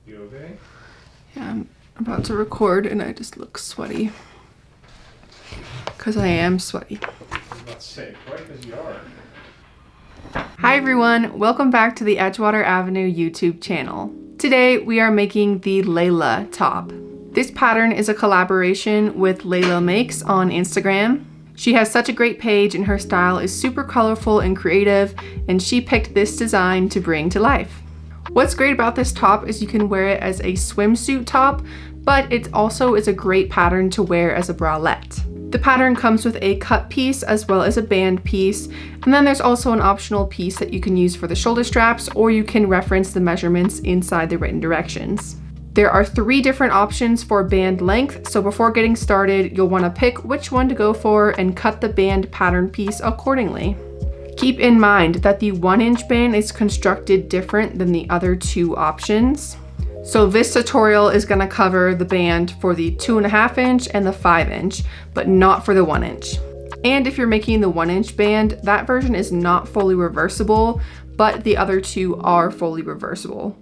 You okay? Yeah, I'm about to record and I just look sweaty. Because I am sweaty. I was about to say, right, because you are. Hi everyone, welcome back to the Edgewater Avenue YouTube channel. Today we are making the Leila top. This pattern is a collaboration with Leila Makes on Instagram. She has such a great page and her style is super colorful and creative, and she picked this design to bring to life. What's great about this top is you can wear it as a swimsuit top, but it also is a great pattern to wear as a bralette. The pattern comes with a cut piece as well as a band piece, and then there's also an optional piece that you can use for the shoulder straps, or you can reference the measurements inside the written directions. There are 3 different options for band length, so before getting started, you'll want to pick which one to go for and cut the band pattern piece accordingly. Keep in mind that the 1-inch band is constructed different than the other 2 options. So this tutorial is going to cover the band for the 2.5-inch and the 5-inch, but not for the 1-inch. And if you're making the 1-inch band, that version is not fully reversible, but the other 2 are fully reversible.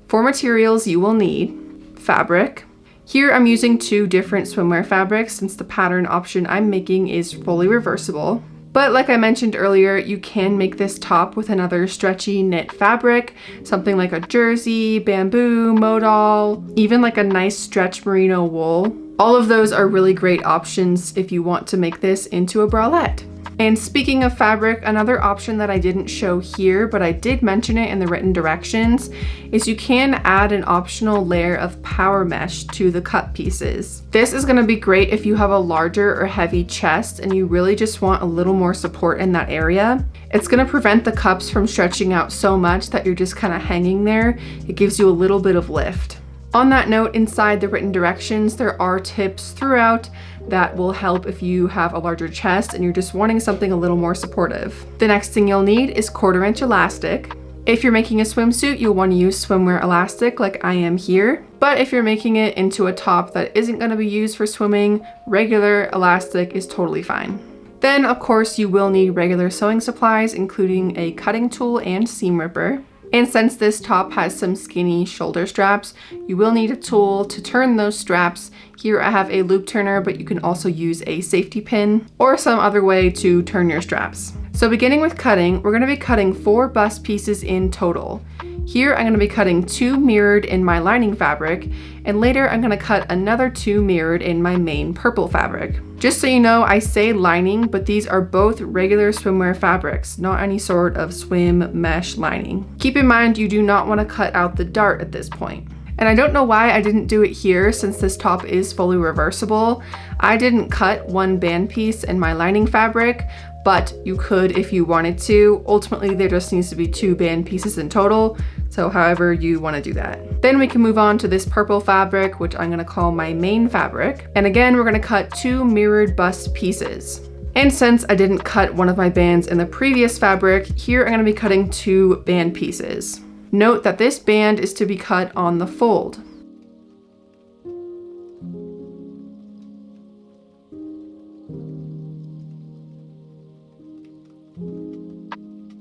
For materials, you will need fabric. Here I'm using 2 different swimwear fabrics since the pattern option I'm making is fully reversible. But like I mentioned earlier, you can make this top with another stretchy knit fabric, something like a jersey, bamboo, modal, even like a nice stretch merino wool. All of those are really great options if you want to make this into a bralette. And speaking of fabric, another option that I didn't show here, but I did mention it in the written directions, is you can add an optional layer of power mesh to the cut pieces. This is going to be great if you have a larger or heavy chest and you really just want a little more support in that area. It's going to prevent the cups from stretching out so much that you're just kind of hanging there. It gives you a little bit of lift. On that note, inside the written directions, there are tips throughout that will help if you have a larger chest and you're just wanting something a little more supportive. The next thing you'll need is 1/4-inch elastic. If you're making a swimsuit, you'll want to use swimwear elastic like I am here. But if you're making it into a top that isn't going to be used for swimming, regular elastic is totally fine. Then, of course, you will need regular sewing supplies, including a cutting tool and seam ripper. And since this top has some skinny shoulder straps, you will need a tool to turn those straps. Here I have a loop turner, but you can also use a safety pin or some other way to turn your straps. So beginning with cutting, we're going to be cutting 4 bust pieces in total. Here I'm going to be cutting 2 mirrored in my lining fabric, and later I'm going to cut another 2 mirrored in my main purple fabric. Just so you know, I say lining, but these are both regular swimwear fabrics, not any sort of swim mesh lining. Keep in mind you do not want to cut out the dart at this point. And I don't know why I didn't do it here since this top is fully reversible. I didn't cut 1 band piece in my lining fabric, but you could if you wanted to. Ultimately, there just needs to be 2 band pieces in total, so however you want to do that. Then we can move on to this purple fabric, which I'm going to call my main fabric. And again, we're going to cut 2 mirrored bust pieces. And since I didn't cut one of my bands in the previous fabric, here I'm going to be cutting 2 band pieces. Note that this band is to be cut on the fold.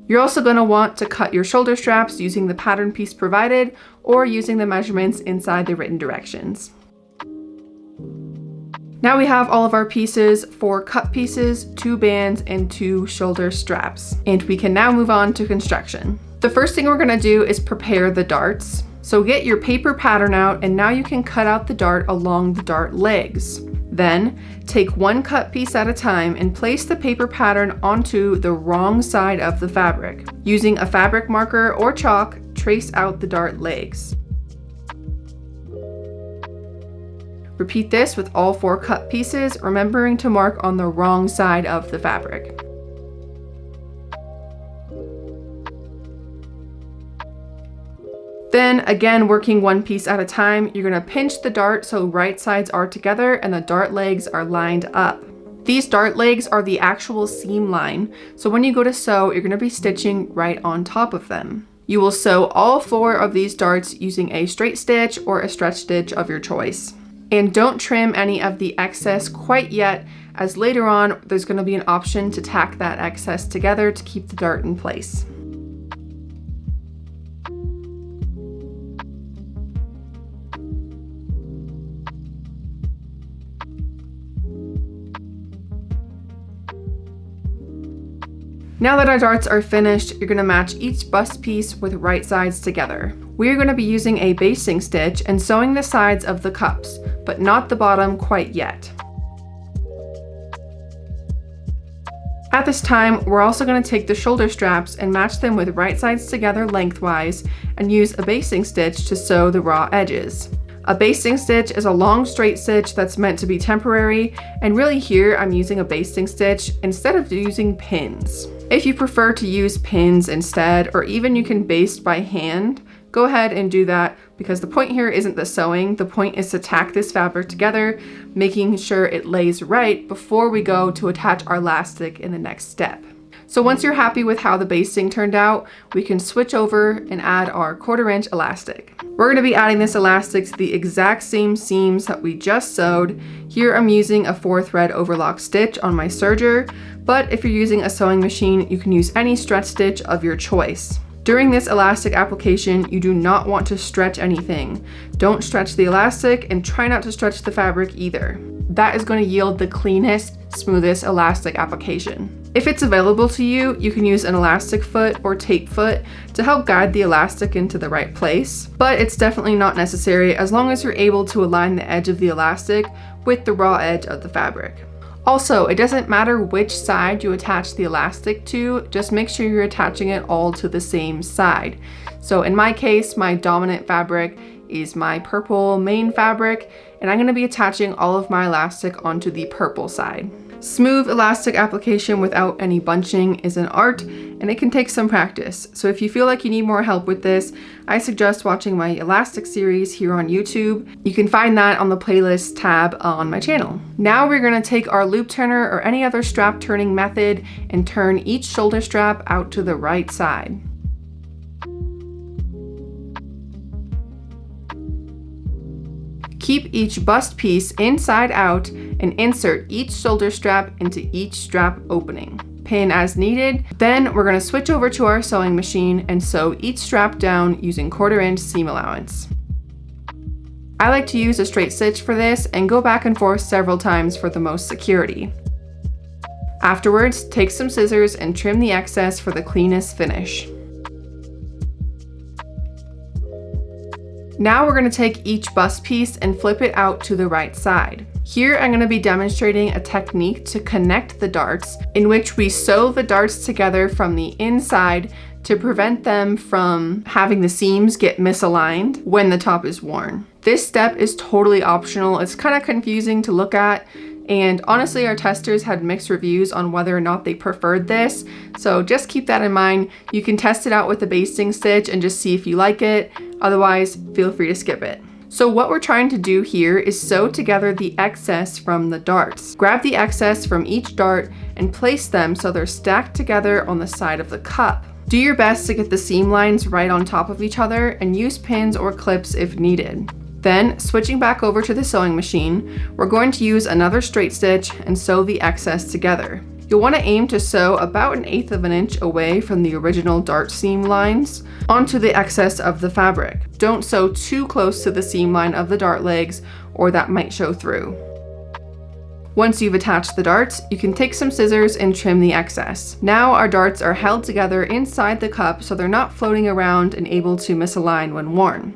You're also going to want to cut your shoulder straps using the pattern piece provided or using the measurements inside the written directions. Now we have all of our pieces, 4 cut pieces, 2 bands, and 2 shoulder straps. And we can now move on to construction. The first thing we're going to do is prepare the darts. So get your paper pattern out, and now you can cut out the dart along the dart legs. Then take 1 cut piece at a time and place the paper pattern onto the wrong side of the fabric. Using a fabric marker or chalk, trace out the dart legs. Repeat this with all 4 cut pieces, remembering to mark on the wrong side of the fabric. Then again, working 1 piece at a time, you're going to pinch the dart so right sides are together and the dart legs are lined up. These dart legs are the actual seam line, so when you go to sew, you're going to be stitching right on top of them. You will sew all 4 of these darts using a straight stitch or a stretch stitch of your choice. And don't trim any of the excess quite yet, as later on there's going to be an option to tack that excess together to keep the dart in place. Now that our darts are finished, you're gonna match each bust piece with right sides together. We're gonna be using a basting stitch and sewing the sides of the cups, but not the bottom quite yet. At this time, we're also going to take the shoulder straps and match them with right sides together lengthwise and use a basting stitch to sew the raw edges. A basting stitch is a long straight stitch that's meant to be temporary, and really here I'm using a basting stitch instead of using pins. If you prefer to use pins instead, or even you can baste by hand, go ahead and do that, because the point here isn't the sewing. The point is to tack this fabric together, making sure it lays right before we go to attach our elastic in the next step. So once you're happy with how the basting turned out, we can switch over and add our 1/4 inch elastic. We're going to be adding this elastic to the exact same seams that we just sewed. Here I'm using a 4-thread overlock stitch on my serger, but if you're using a sewing machine, you can use any stretch stitch of your choice. During this elastic application, you do not want to stretch anything. Don't stretch the elastic and try not to stretch the fabric either. That is going to yield the cleanest, smoothest elastic application. If it's available to you, you can use an elastic foot or tape foot to help guide the elastic into the right place, but it's definitely not necessary as long as you're able to align the edge of the elastic with the raw edge of the fabric. Also, it doesn't matter which side you attach the elastic to, just make sure you're attaching it all to the same side. So in my case, my dominant fabric is my purple main fabric, and I'm going to be attaching all of my elastic onto the purple side. Smooth elastic application without any bunching is an art, and it can take some practice. So if you feel like you need more help with this, I suggest watching my elastic series here on YouTube. You can find that on the playlist tab on my channel. Now we're going to take our loop turner or any other strap turning method and turn each shoulder strap out to the right side. Keep each bust piece inside out and insert each shoulder strap into each strap opening. Pin as needed. Then we're going to switch over to our sewing machine and sew each strap down using 1/4 inch seam allowance. I like to use a straight stitch for this and go back and forth several times for the most security. Afterwards, take some scissors and trim the excess for the cleanest finish. Now we're going to take each bust piece and flip it out to the right side. Here I'm going to be demonstrating a technique to connect the darts, in which we sew the darts together from the inside to prevent them from having the seams get misaligned when the top is worn. This step is totally optional. It's kind of confusing to look at, and honestly our testers had mixed reviews on whether or not they preferred this, so just keep that in mind. You can test it out with the basting stitch and just see if you like it. Otherwise, feel free to skip it. So what we're trying to do here is sew together the excess from the darts. Grab the excess from each dart and place them so they're stacked together on the side of the cup. Do your best to get the seam lines right on top of each other and use pins or clips if needed. Then, switching back over to the sewing machine, we're going to use another straight stitch and sew the excess together. You'll want to aim to sew about 1/8 of an inch away from the original dart seam lines onto the excess of the fabric. Don't sew too close to the seam line of the dart legs, or that might show through. Once you've attached the darts, you can take some scissors and trim the excess. Now our darts are held together inside the cup so they're not floating around and able to misalign when worn.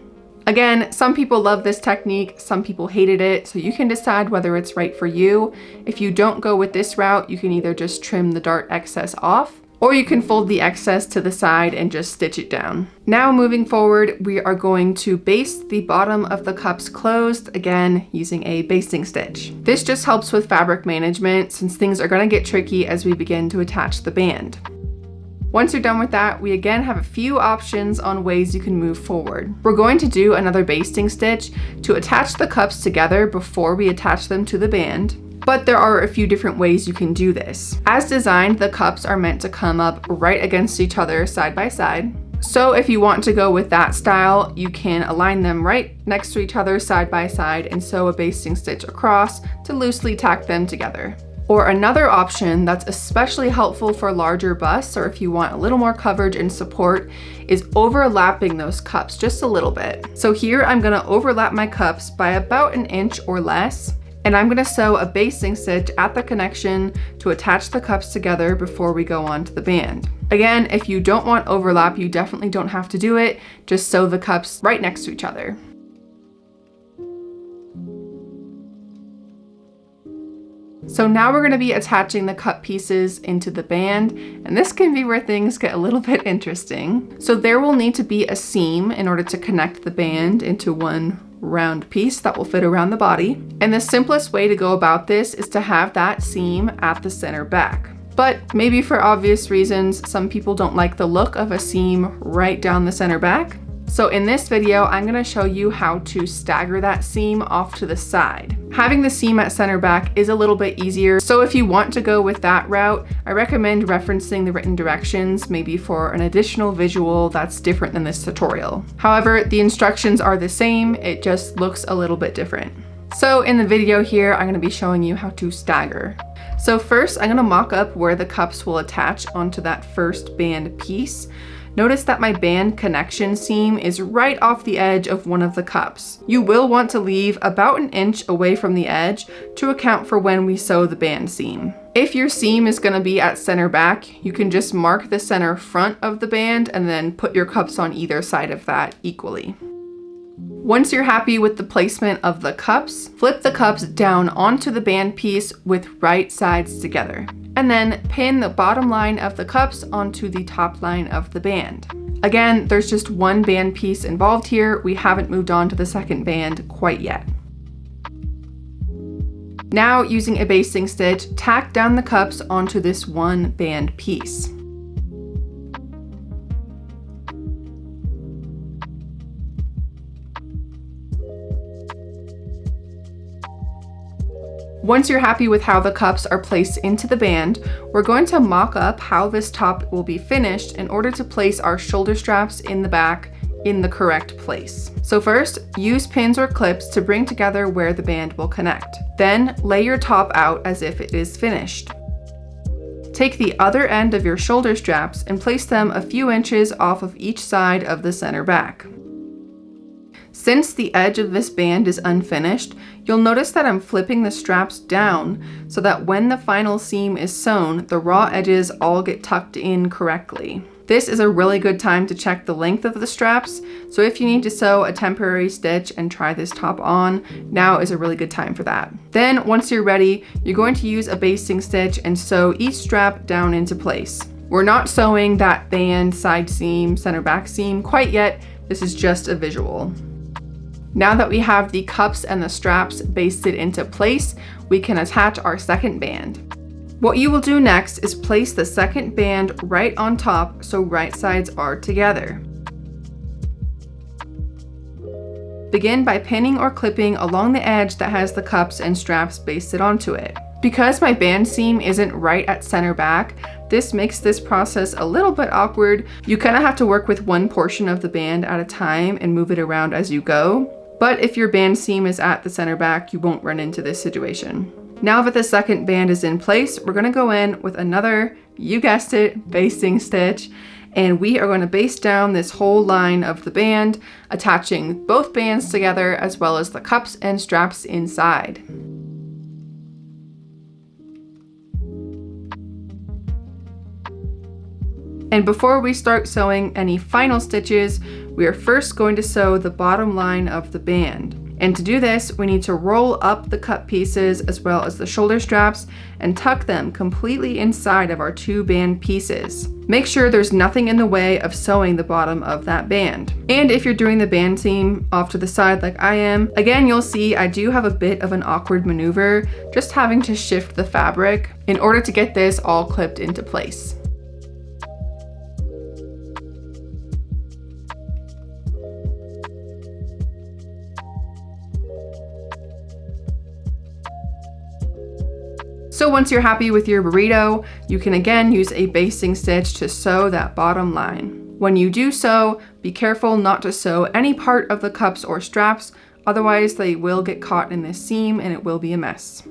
Again, some people love this technique, some people hated it, so you can decide whether it's right for you. If you don't go with this route, you can either just trim the dart excess off, or you can fold the excess to the side and just stitch it down. Now moving forward, we are going to baste the bottom of the cups closed, again using a basting stitch. This just helps with fabric management since things are going to get tricky as we begin to attach the band. Once you're done with that, we again have a few options on ways you can move forward. We're going to do another basting stitch to attach the cups together before we attach them to the band, but there are a few different ways you can do this. As designed, the cups are meant to come up right against each other side by side. So if you want to go with that style, you can align them right next to each other side by side and sew a basting stitch across to loosely tack them together. Or another option that's especially helpful for larger busts, or if you want a little more coverage and support, is overlapping those cups just a little bit. So here I'm gonna overlap my cups by about 1 inch or less, And I'm gonna sew a basting stitch at the connection to attach the cups together before we go on to the band. Again, if you don't want overlap, you definitely don't have to do it. Just sew the cups right next to each other. So now we're going to be attaching the cup pieces into the band, and this can be where things get a little bit interesting. So there will need to be a seam in order to connect the band into one round piece that will fit around the body. And the simplest way to go about this is to have that seam at the center back. But maybe for obvious reasons, some people don't like the look of a seam right down the center back. So in this video, I'm gonna show you how to stagger that seam off to the side. Having the seam at center back is a little bit easier. So if you want to go with that route, I recommend referencing the written directions, maybe for an additional visual that's different than this tutorial. However, the instructions are the same, it just looks a little bit different. So in the video here, I'm gonna be showing you how to stagger. So first, I'm gonna mock up where the cups will attach onto that first band piece. Notice that my band connection seam is right off the edge of one of the cups. You will want to leave about an inch away from the edge to account for when we sew the band seam. If your seam is going to be at center back, you can just mark the center front of the band and then put your cups on either side of that equally. Once you're happy with the placement of the cups, flip the cups down onto the band piece with right sides together. And then pin the bottom line of the cups onto the top line of the band. Again, there's just one band piece involved here. We haven't moved on to the second band quite yet. Now, using a basting stitch, tack down the cups onto this one band piece. Once you're happy with how the cups are placed into the band, we're going to mock up how this top will be finished in order to place our shoulder straps in the back in the correct place. So first, use pins or clips to bring together where the band will connect. Then lay your top out as if it is finished. Take the other end of your shoulder straps and place them a few inches off of each side of the center back. Since the edge of this band is unfinished, you'll notice that I'm flipping the straps down so that when the final seam is sewn, the raw edges all get tucked in correctly. This is a really good time to check the length of the straps, so if you need to sew a temporary stitch and try this top on, now is a really good time for that. Then once you're ready, you're going to use a basting stitch and sew each strap down into place. We're not sewing that band, side seam, center back seam quite yet, this is just a visual. Now that we have the cups and the straps basted into place, we can attach our second band. What you will do next is place the second band right on top so right sides are together. Begin by pinning or clipping along the edge that has the cups and straps basted onto it. Because my band seam isn't right at center back, this makes this process a little bit awkward. You kind of have to work with one portion of the band at a time and move it around as you go. But if your band seam is at the center back, you won't run into this situation. Now that the second band is in place, we're gonna go in with another, you guessed it, basting stitch, and we are gonna baste down this whole line of the band, attaching both bands together as well as the cups and straps inside. And before we start sewing any final stitches, we are first going to sew the bottom line of the band. And to do this, we need to roll up the cut pieces as well as the shoulder straps and tuck them completely inside of our two band pieces. Make sure there's nothing in the way of sewing the bottom of that band. And if you're doing the band seam off to the side like I am, again, you'll see I do have a bit of an awkward maneuver, just having to shift the fabric in order to get this all clipped into place. So once you're happy with your burrito, you can again use a basting stitch to sew that bottom line. When you do sew, be careful not to sew any part of the cups or straps, otherwise they will get caught in this seam and it will be a mess.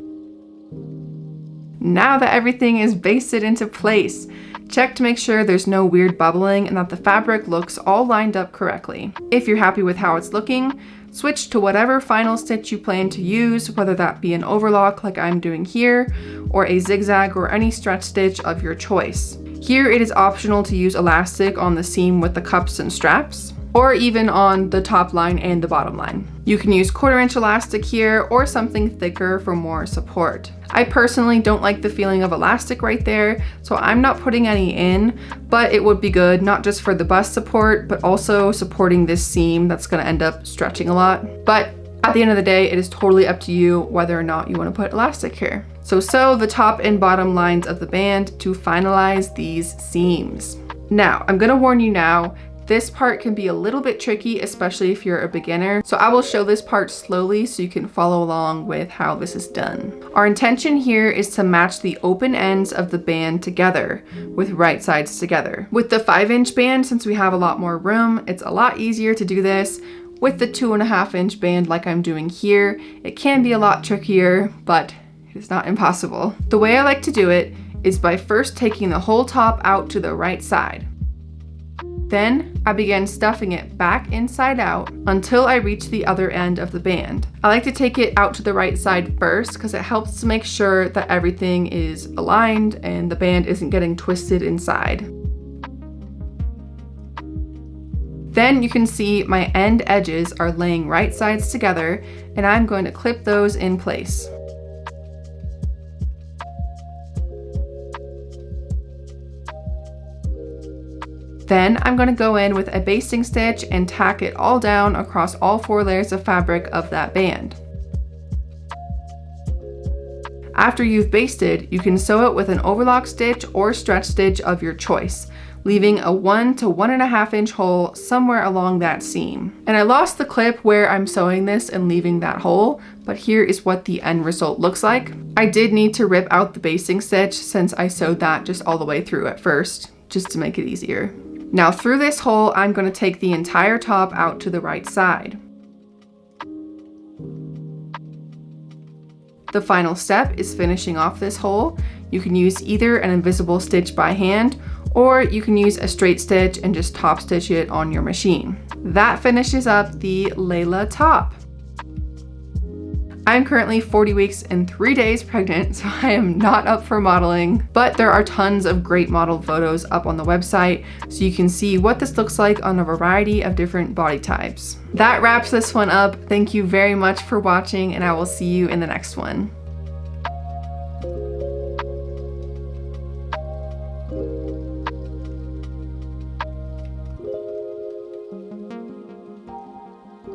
Now that everything is basted into place, check to make sure there's no weird bubbling and that the fabric looks all lined up correctly. If you're happy with how it's looking, Switch to whatever final stitch you plan to use, whether that be an overlock like I'm doing here, or a zigzag or any stretch stitch of your choice. Here it is optional to use elastic on the seam with the cups and straps, or even on the top line and the bottom line. You can use 1/4 inch elastic here or something thicker for more support. I personally don't like the feeling of elastic right there, so I'm not putting any in, but it would be good not just for the bust support, but also supporting this seam that's gonna end up stretching a lot. But at the end of the day, it is totally up to you whether or not you wanna put elastic here. So sew the top and bottom lines of the band to finalize these seams. Now, I'm gonna warn you now, this part can be a little bit tricky, especially if you're a beginner. So I will show this part slowly so you can follow along with how this is done. Our intention here is to match the open ends of the band together with right sides together. With the 5-inch band, since we have a lot more room, it's a lot easier to do this. With the 2.5-inch band like I'm doing here, it can be a lot trickier, but it's not impossible. The way I like to do it is by first taking the whole top out to the right side. Then I began stuffing it back inside out until I reach the other end of the band. I like to take it out to the right side first because it helps to make sure that everything is aligned and the band isn't getting twisted inside. Then you can see my end edges are laying right sides together, and I'm going to clip those in place. Then I'm going to go in with a basting stitch and tack it all down across all 4 layers of fabric of that band. After you've basted, you can sew it with an overlock stitch or stretch stitch of your choice, leaving a 1 to 1.5 inch hole somewhere along that seam. And I lost the clip where I'm sewing this and leaving that hole, but here is what the end result looks like. I did need to rip out the basting stitch since I sewed that just all the way through at first, just to make it easier. Now through this hole, I'm going to take the entire top out to the right side. The final step is finishing off this hole. You can use either an invisible stitch by hand, or you can use a straight stitch and just top stitch it on your machine. That finishes up the Leila top. I'm currently 40 weeks and 3 days pregnant, so I am not up for modeling, but there are tons of great model photos up on the website, so you can see what this looks like on a variety of different body types. That wraps this one up. Thank you very much for watching, and I will see you in the next one.